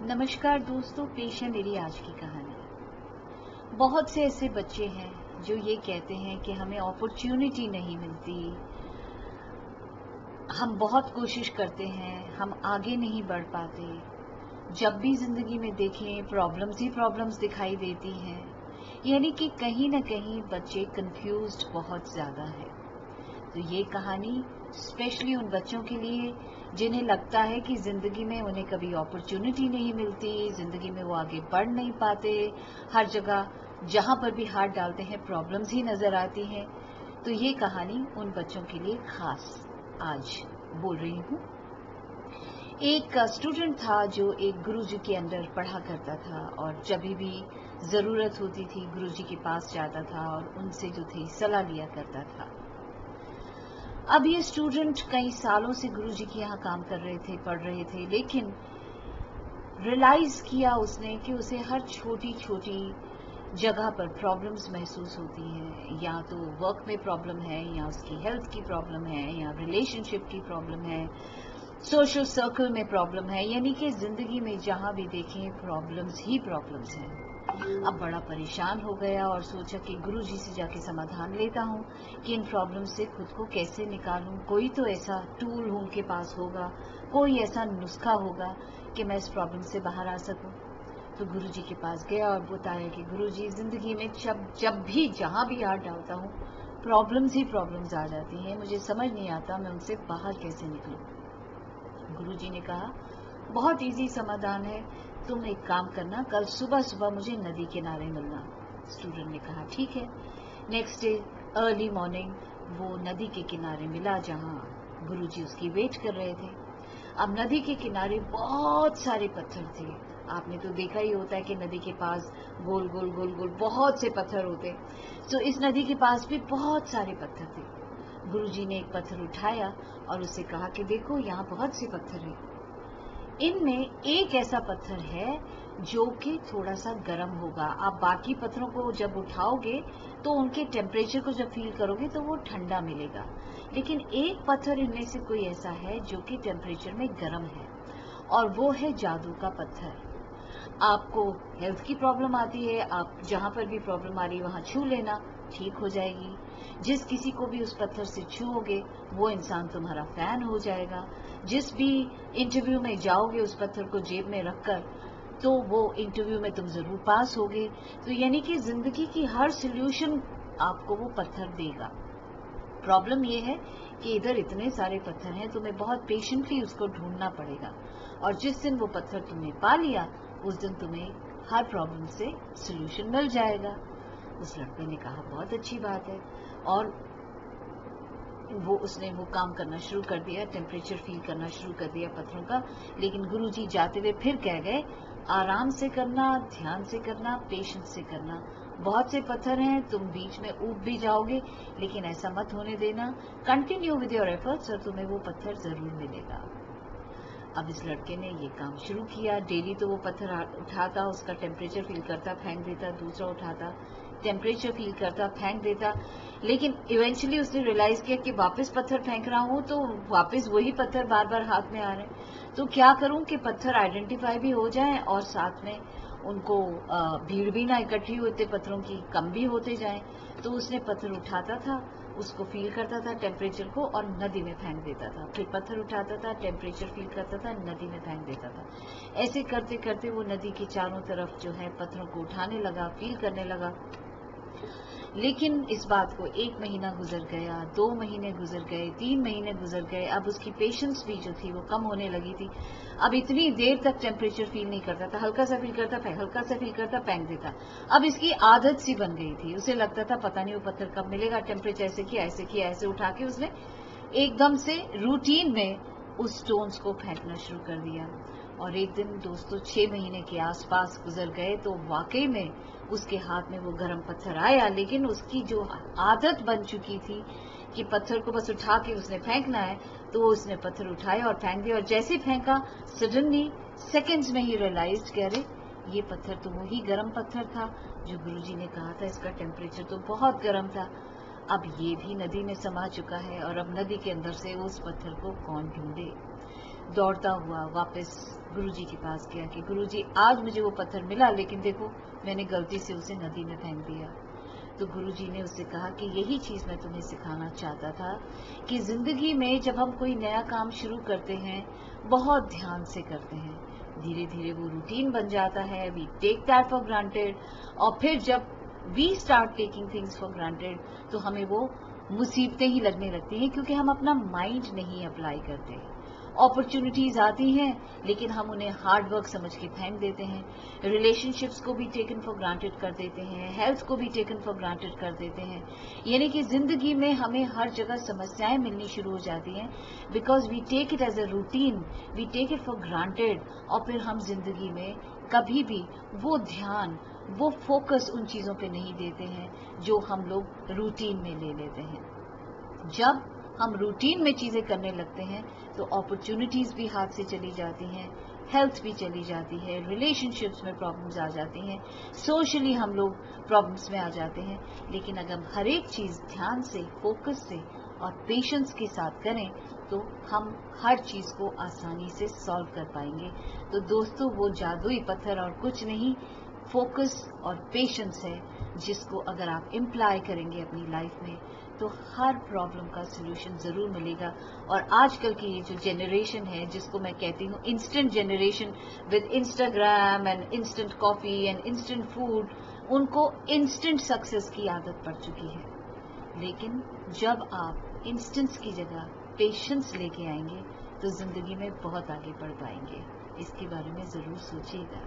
नमस्कार दोस्तों, पेश है मेरी आज की कहानी। बहुत से ऐसे बच्चे हैं जो ये कहते हैं कि हमें अपॉर्चुनिटी नहीं मिलती, हम बहुत कोशिश करते हैं, हम आगे नहीं बढ़ पाते। जब भी जिंदगी में देखें प्रॉब्लम्स ही प्रॉब्लम्स दिखाई देती हैं। यानी कि कहीं ना कहीं बच्चे कंफ्यूज्ड बहुत ज्यादा है। तो ये कहानी स्पेशली उन बच्चों के लिए जिन्हें लगता है कि जिंदगी में उन्हें कभी अपॉर्चुनिटी नहीं मिलती, जिंदगी में वो आगे बढ़ नहीं पाते, हर जगह जहां पर भी हाथ डालते हैं प्रॉब्लम्स ही नजर आती हैं। तो ये कहानी उन बच्चों के लिए खास आज बोल रही हूँ। एक स्टूडेंट था जो एक गुरुजी के अंडर पढ़ा करता था और जब भी जरूरत होती थी गुरुजी के पास जाता था और उनसे जो थी सलाह लिया करता था। अब ये स्टूडेंट कई सालों से गुरुजी के यहाँ काम कर रहे थे, पढ़ रहे थे, लेकिन रियलाइज किया उसने कि उसे हर छोटी छोटी जगह पर प्रॉब्लम्स महसूस होती हैं। या तो वर्क में प्रॉब्लम है, या उसकी हेल्थ की प्रॉब्लम है, या रिलेशनशिप की प्रॉब्लम है, सोशल सर्कल में प्रॉब्लम है। यानी कि जिंदगी में जहां भी देखें प्रॉब्लम्स ही प्रॉब्लम्स हैं। अब बड़ा परेशान हो गया और सोचा कि गुरुजी से जाके समाधान लेता हूँ कि इन प्रॉब्लम्स से खुद को कैसे निकालूं। कोई तो ऐसा टूल उनके पास होगा, कोई ऐसा नुस्खा होगा कि मैं इस प्रॉब्लम से बाहर आ सकूं। तो गुरुजी के पास गया और बताया कि गुरुजी, जिंदगी में जब भी जहां भी हाथ डालता हूँ प्रॉब्लम्स ही प्रॉब्लम्स आ जाती हैं, मुझे समझ नहीं आता मैं उनसे बाहर कैसे निकलूं। गुरुजी ने कहा, बहुत इजी समाधान है, तुम एक काम करना, कल सुबह सुबह मुझे नदी किनारे मिलना। स्टूडेंट ने कहा ठीक है। नेक्स्ट डे अर्ली मॉर्निंग वो नदी के किनारे मिला जहां गुरुजी उसकी वेट कर रहे थे। अब नदी के किनारे बहुत सारे पत्थर थे। आपने तो देखा ही होता है कि नदी के पास गोल गोल गोल गोल बहुत से पत्थर होते। तो इस नदी के पास भी बहुत सारे पत्थर थे। गुरुजी ने एक पत्थर उठाया और उससे कहा कि देखो, यहाँ बहुत से पत्थर हैं, इनमें एक ऐसा पत्थर है जो कि थोड़ा सा गर्म होगा। आप बाकी पत्थरों को जब उठाओगे तो उनके टेम्परेचर को जब फील करोगे तो वो ठंडा मिलेगा, लेकिन एक पत्थर इनमें से कोई ऐसा है जो कि टेम्परेचर में गर्म है, और वो है जादू का पत्थर। आपको हेल्थ की प्रॉब्लम आती है, आप जहां पर भी प्रॉब्लम आ रही है वहां छू लेना, ठीक हो जाएगी। जिस किसी को भी उस पत्थर से छूओगे वो इंसान तुम्हारा फैन हो जाएगा। जिस भी इंटरव्यू में जाओगे उस पत्थर को जेब में रखकर, तो वो इंटरव्यू में तुम जरूर पास होगे। तो यानी कि जिंदगी की हर सॉल्यूशन आपको वो पत्थर देगा। प्रॉब्लम ये है कि इधर इतने सारे पत्थर हैं, तुम्हें बहुत पेशेंटली उसको ढूंढना पड़ेगा, और जिस दिन वो पत्थर तुमने पा लिया उस दिन तुम्हें हर प्रॉब्लम से सॉल्यूशन मिल जाएगा। उस लड़के ने कहा बहुत अच्छी बात है, और उसने वो काम करना शुरू कर दिया, टेम्परेचर फील करना शुरू कर दिया पत्थरों का। लेकिन गुरुजी जाते हुए फिर कह गए, आराम से करना, ध्यान से करना, पेशेंस से करना। बहुत से पत्थर हैं, तुम बीच में ऊब भी जाओगे, लेकिन ऐसा मत होने देना, कंटिन्यू विद योर एफर्ट्स और तुम्हें वो पत्थर जरूर मिलेगा। अब इस लड़के ने ये काम शुरू किया। डेली तो वो पत्थर उठाता, उसका टेम्परेचर फील करता, फेंक देता, दूसरा उठाता, टेम्परेचर फील करता, फेंक देता। लेकिन इवेंचुअली उसने रियलाइज किया कि वापस पत्थर फेंक रहा हूं तो वापस वही पत्थर बार बार हाथ में आ रहे हैं, तो क्या करूं कि पत्थर आइडेंटिफाई भी हो जाएं और साथ में उनको भीड़ भी ना इकट्ठी हो, इतने पत्थरों की कम भी होते जाएं। तो उसने पत्थर उठाता था, उसको फील करता था टेम्परेचर को, और नदी में फेंक देता था। फिर पत्थर उठाता था, टेम्परेचर फील करता था, नदी में फेंक देता था। ऐसे करते करते वो नदी के चारों तरफ जो है पत्थरों को उठाने लगा, फील करने लगा। लेकिन इस बात को 1 महीना गुजर गया, 2 महीने गुजर गए, 3 महीने गुजर गए। अब उसकी पेशेंस भी जो थी वो कम होने लगी थी। अब इतनी देर तक टेम्परेचर फील नहीं करता था, हल्का सा फील करता, हल्का सा फील करता, फेंक देता। अब इसकी आदत सी बन गई थी। उसे लगता था पता नहीं वो पत्थर कब मिलेगा। टेम्परेचर ऐसे किया, ऐसे किया, ऐसे उठा के उसने एकदम से रूटीन में उस स्टोन्स को फेंकना शुरू कर दिया। और एक दिन दोस्तों 6 महीने के आसपास गुजर गए तो वाकई में उसके हाथ में वो गर्म पत्थर आया। लेकिन उसकी जो आदत बन चुकी थी कि पत्थर को बस उठा के उसने फेंकना है, तो उसने पत्थर उठाया और फेंक दिया। और जैसे फेंका, सडनली सेकंड्स में ही रियलाइज कि अरे ये पत्थर तो वही गर्म पत्थर था जो गुरुजी ने कहा था, इसका टेम्परेचर तो बहुत गर्म था। अब ये भी नदी में समा चुका है और अब नदी के अंदर से उस पत्थर को कौन ढूंढे। दौड़ता हुआ वापस गुरुजी के पास गया कि गुरुजी आज मुझे वो पत्थर मिला, लेकिन देखो मैंने गलती से उसे नदी में फेंक दिया। तो गुरुजी ने उससे कहा कि यही चीज मैं तुम्हें सिखाना चाहता था कि जिंदगी में जब हम कोई नया काम शुरू करते हैं बहुत ध्यान से करते हैं, धीरे धीरे वो रूटीन बन जाता है, we take that for granted, और फिर जब we start taking things for granted तो हमें वो मुसीबतें ही लगने लगती हैं, क्योंकि हम अपना माइंड नहीं अप्लाई करते। अपॉर्चुनिटीज आती हैं लेकिन हम उन्हें हार्ड वर्क समझ के फेंक देते हैं, रिलेशनशिप्स को भी टेकन फॉर ग्रांटेड कर देते हैं, हेल्थ को भी टेकन फॉर ग्रांटेड कर देते हैं। यानी कि जिंदगी में हमें हर जगह समस्याएं मिलनी शुरू हो जाती हैं, because we take it as a routine, we take it for granted, और फिर हम जिंदगी में कभी भी वो ध्यान, वो फोकस उन चीजों पे नहीं देते हैं जो हम लोग रूटीन में ले लेते हैं। जब हम रूटीन में चीजें करने लगते हैं तो अपॉर्चुनिटीज भी हाथ से चली जाती हैं, हेल्थ भी चली जाती है, रिलेशनशिप्स में प्रॉब्लम्स आ जाती हैं, सोशली हम लोग प्रॉब्लम्स में आ जाते हैं। लेकिन अगर हम हर एक चीज ध्यान से, फोकस से और पेशेंस के साथ करें तो हम हर चीज को आसानी से सॉल्व कर पाएंगे। तो दोस्तों, वो जादुई पत्थर और कुछ नहीं, फोकस और पेशेंस है, जिसको अगर आप इम्प्लाई करेंगे अपनी लाइफ में तो हर प्रॉब्लम का सलूशन जरूर मिलेगा। और आजकल की ये जो जनरेशन है, जिसको मैं कहती हूँ instant generation, with Instagram and instant coffee and instant food, उनको इंस्टेंट सक्सेस की आदत पड़ चुकी है। लेकिन जब आप इंस्टेंट्स की जगह पेशेंस लेके आएंगे तो जिंदगी में बहुत आगे बढ़ पाएंगे। इसके बारे में जरूर सोचिएगा।